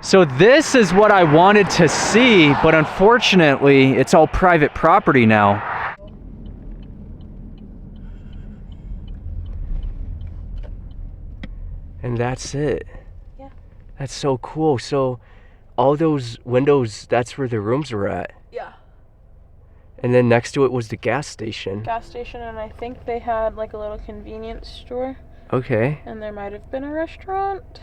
So this is what I wanted to see, but unfortunately, it's all private property now. And that's it. Yeah. That's so cool. So all those windows, that's where the rooms were at. Yeah. And then next to it was the gas station. Gas station, and I think they had like a little convenience store. Okay. And there might have been a restaurant.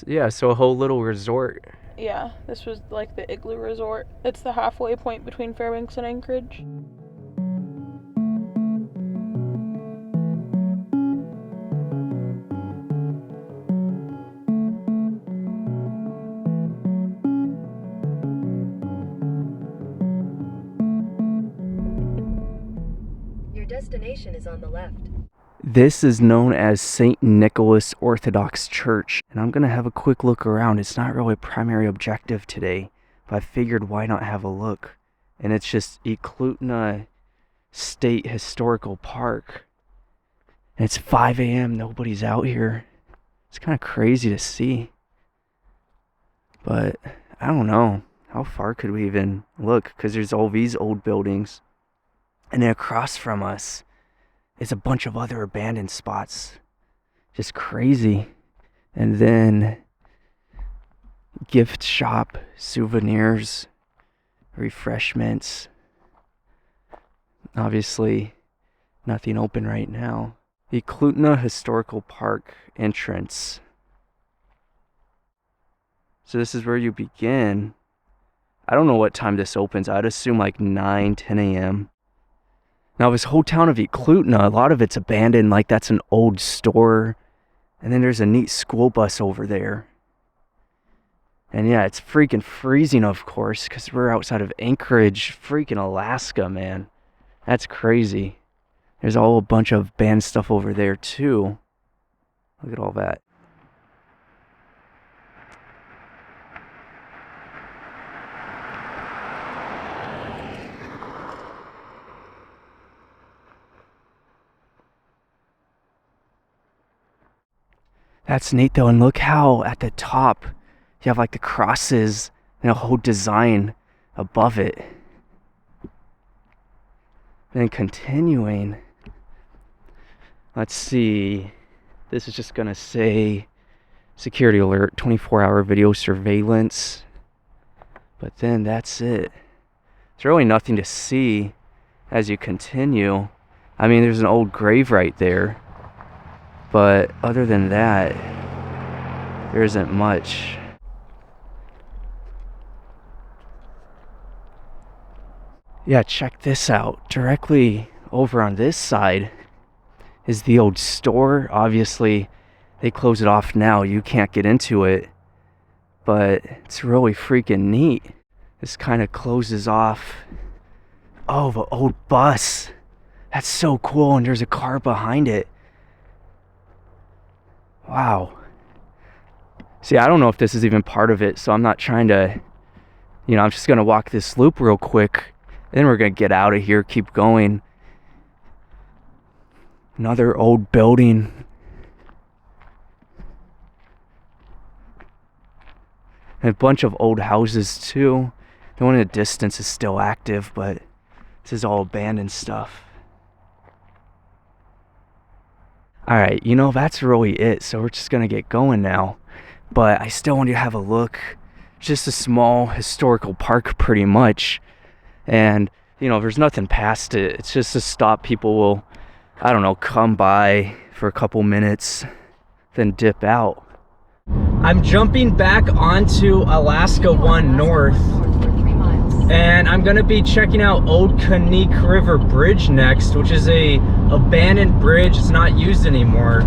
Yeah, so a whole little resort. Yeah, this was like the Igloo Resort. It's the halfway point between Fairbanks and Anchorage. Your destination is on the left. This is known as St. Nicholas Orthodox Church, and I'm gonna have a quick look around. It's not really a primary objective today, but I figured why not have a look. And it's just Eklutna State Historical Park. And it's 5 a.m. Nobody's out here. It's kind of crazy to see. But I don't know. How far could we even look? Because there's all these old buildings. And then across from us is a bunch of other abandoned spots. Just crazy. And then gift shop, souvenirs, refreshments. Obviously, nothing open right now. Eklutna Historical Park entrance. So this is where you begin. I don't know what time this opens. I'd assume like 9, 10 a.m. Now this whole town of Eklutna, a lot of it's abandoned, like that's an old store. And then there's a neat school bus over there. And yeah, it's freaking freezing, of course, because we're outside of Anchorage, freaking Alaska, man. That's crazy. There's all a bunch of band stuff over there too. Look at all that. That's neat though, and look how at the top you have like the crosses and a whole design above it. Then continuing, let's see, this is just gonna say security alert, 24-hour video surveillance, but then that's it. There's really nothing to see as you continue. I mean, there's an old grave right there. But other than that, there isn't much. Yeah, check this out. Directly over on this side is the old store. Obviously, they close it off now. You can't get into it. But it's really freaking neat. This kind of closes off. Oh, the old bus. That's so cool, and there's a car behind it. Wow. See, I don't know if this is even part of it, so I'm not trying to, I'm just going to walk this loop real quick. Then we're going to get out of here, keep going. Another old building. And a bunch of old houses, too. The one in the distance is still active, but this is all abandoned stuff. Alright, that's really it, so we're just gonna get going now. But I still want you to have a look. Just a small historical park, pretty much. And, there's nothing past it. It's just a stop people will, come by for a couple minutes, then dip out. I'm jumping back onto Alaska 1 North. And I'm gonna be checking out Old Knik River Bridge next, which is a abandoned bridge. It's not used anymore,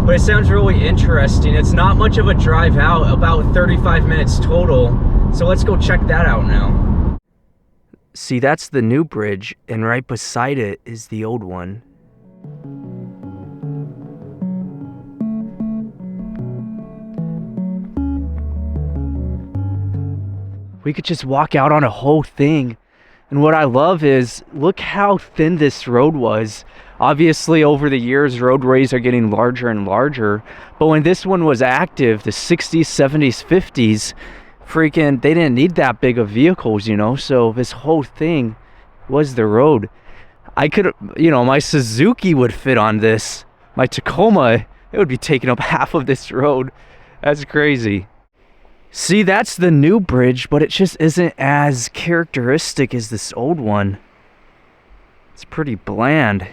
but it sounds really interesting. It's not much of a drive out, about 35 minutes total. So let's go check that out now. See, that's the new bridge, and right beside it is the old one. We could just walk out on a whole thing. And what I love is, look how thin this road was. Obviously, over the years, roadways are getting larger and larger. But when this one was active, the 60s, 70s, 50s, freaking, they didn't need that big of vehicles, you know, so this whole thing was the road. I could, you know, my Suzuki would fit on this. My Tacoma, it would be taking up half of this road. That's crazy. See, that's the new bridge, but it just isn't as characteristic as this old one. It's pretty bland.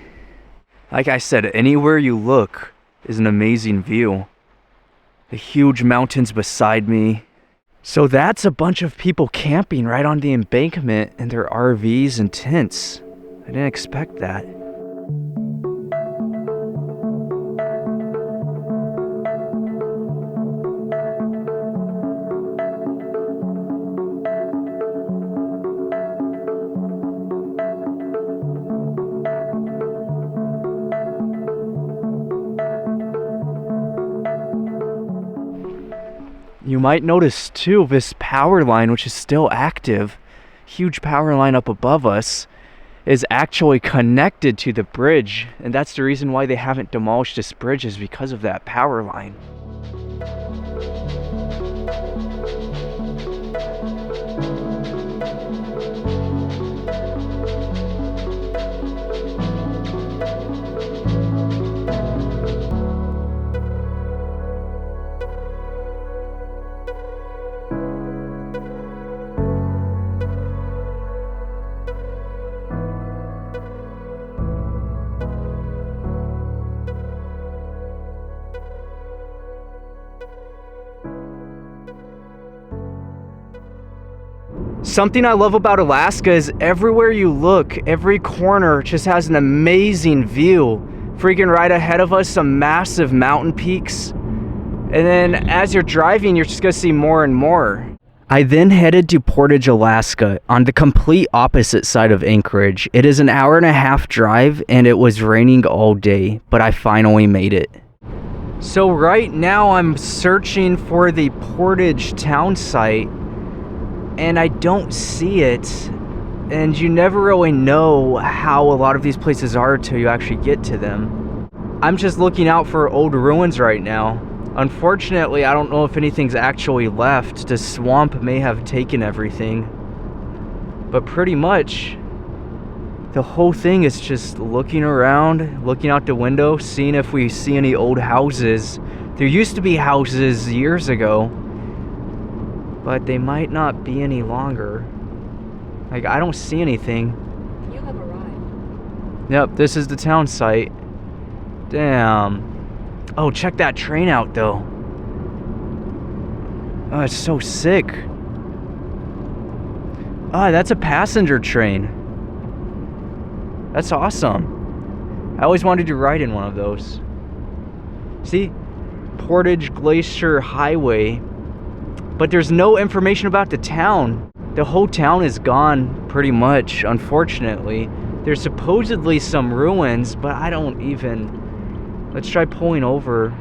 Like I said, anywhere you look is an amazing view. The huge mountains beside me. So that's a bunch of people camping right on the embankment in their RVs and tents. I didn't expect that. You might notice too, this power line, which is still active, huge power line up above us, is actually connected to the bridge. And that's the reason why they haven't demolished this bridge, is because of that power line. Something I love about Alaska is everywhere you look, every corner just has an amazing view. Freaking right ahead of us, some massive mountain peaks. And then as you're driving, you're just gonna see more and more. I then headed to Portage, Alaska, on the complete opposite side of Anchorage. It is an 1.5-hour drive, and it was raining all day, but I finally made it. So right now I'm searching for the Portage townsite, and I don't see it. And you never really know how a lot of these places are until you actually get to them. I'm just looking out for old ruins right now. Unfortunately, I don't know if anything's actually left. The swamp may have taken everything. But pretty much, the whole thing is just looking around, looking out the window, seeing if we see any old houses. There used to be houses years ago, but they might not be any longer. Like, I don't see anything. You have arrived. Yep, this is the town site. Damn. Oh, check that train out, though. Oh, it's so sick. Ah, that's a passenger train. That's awesome. I always wanted to ride in one of those. See? Portage Glacier Highway. But there's no information about the town. The whole town is gone, pretty much, unfortunately. There's supposedly some ruins, but I don't even... Let's try pulling over.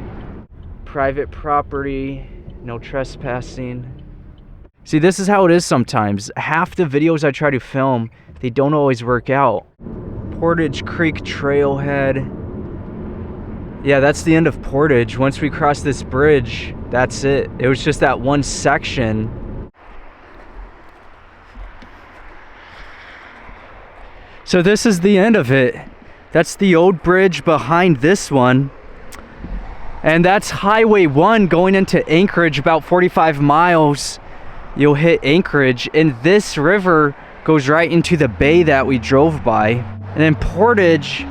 Private property, no trespassing. See, this is how it is sometimes. Half the videos I try to film, they don't always work out. Portage Creek Trailhead. Yeah, that's the end of Portage. Once we cross this bridge, that's it. It was just that one section. So this is the end of it. That's the old bridge behind this one. And that's Highway 1 going into Anchorage, about 45 miles. You'll hit Anchorage, and this river goes right into the bay that we drove by. And then Portage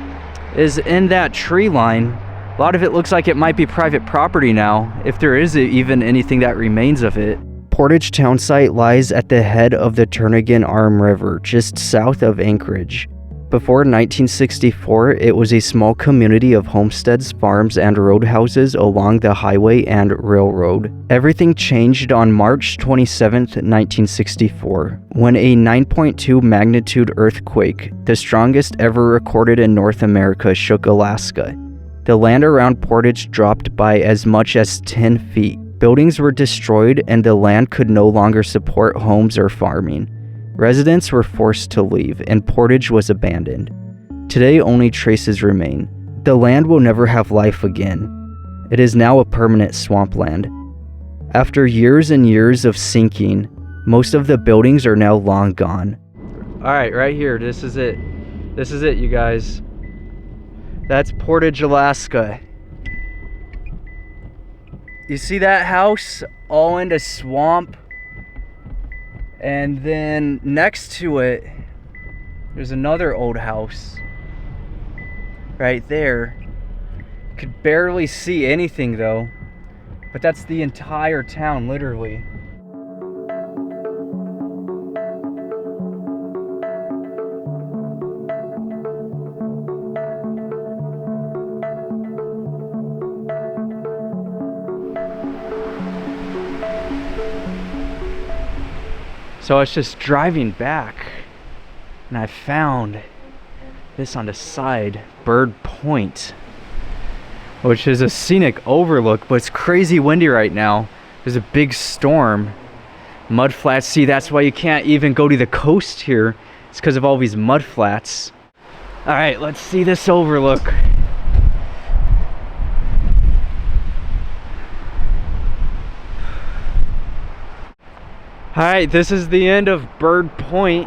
is in that tree line. A lot of it looks like it might be private property now, if there is even anything that remains of it. Portage townsite lies at the head of the Turnagain Arm River, just south of Anchorage. Before 1964, it was a small community of homesteads, farms, and roadhouses along the highway and railroad. Everything changed on March 27, 1964, when a 9.2 magnitude earthquake, the strongest ever recorded in North America, shook Alaska. The land around Portage dropped by as much as 10 feet. Buildings were destroyed, and the land could no longer support homes or farming. Residents were forced to leave, and Portage was abandoned. Today, only traces remain. The land will never have life again. It is now a permanent swampland. After years and years of sinking, most of the buildings are now long gone. All right, right here, this is it. This is it, you guys. That's Portage, Alaska. You see that house all into swamp? And then next to it, there's another old house right there. Could barely see anything though, but that's the entire town, literally. So I was just driving back and I found this on the side, Bird Point, which is a scenic overlook, but it's crazy windy right now. There's a big storm. Mud flats, see, that's why you can't even go to the coast here. It's because of all these mud flats. All right, let's see this overlook. All right, this is the end of Bird Point.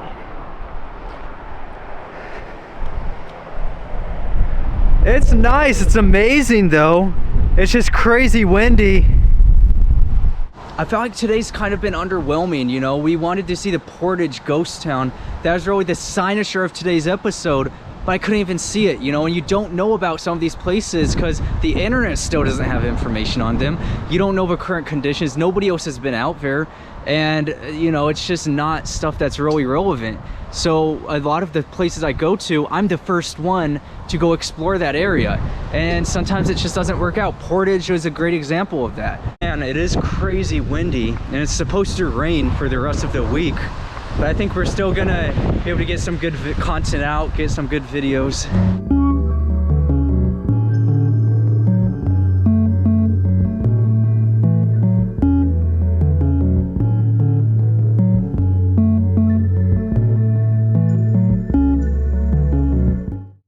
It's nice, it's amazing though. It's just crazy windy. I felt like today's kind of been underwhelming, you know. We wanted to see the Portage ghost town. That was really the signature of today's episode, but I couldn't even see it, you know. And you don't know about some of these places because the internet still doesn't have information on them. You don't know the current conditions. Nobody else has been out there. And you know, it's just not stuff that's really relevant. So a lot of the places I go to, I'm the first one to go explore that area, and sometimes it just doesn't work out. Portage was a great example of that. And it is crazy windy, and it's supposed to rain for the rest of the week, but I think we're still gonna be able to get some good content out, get some good videos.